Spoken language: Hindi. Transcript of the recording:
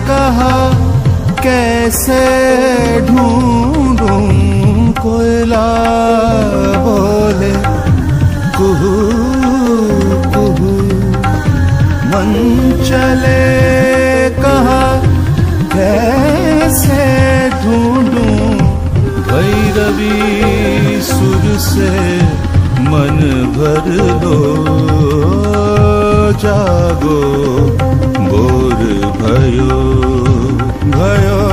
कहा कैसे ढूंढूं कोयला, बोले कुहू कुहू मन चले, कहा कैसे ढूंढूं भैरवी सुर से मन भर लो, जागो भोर भयो भयो।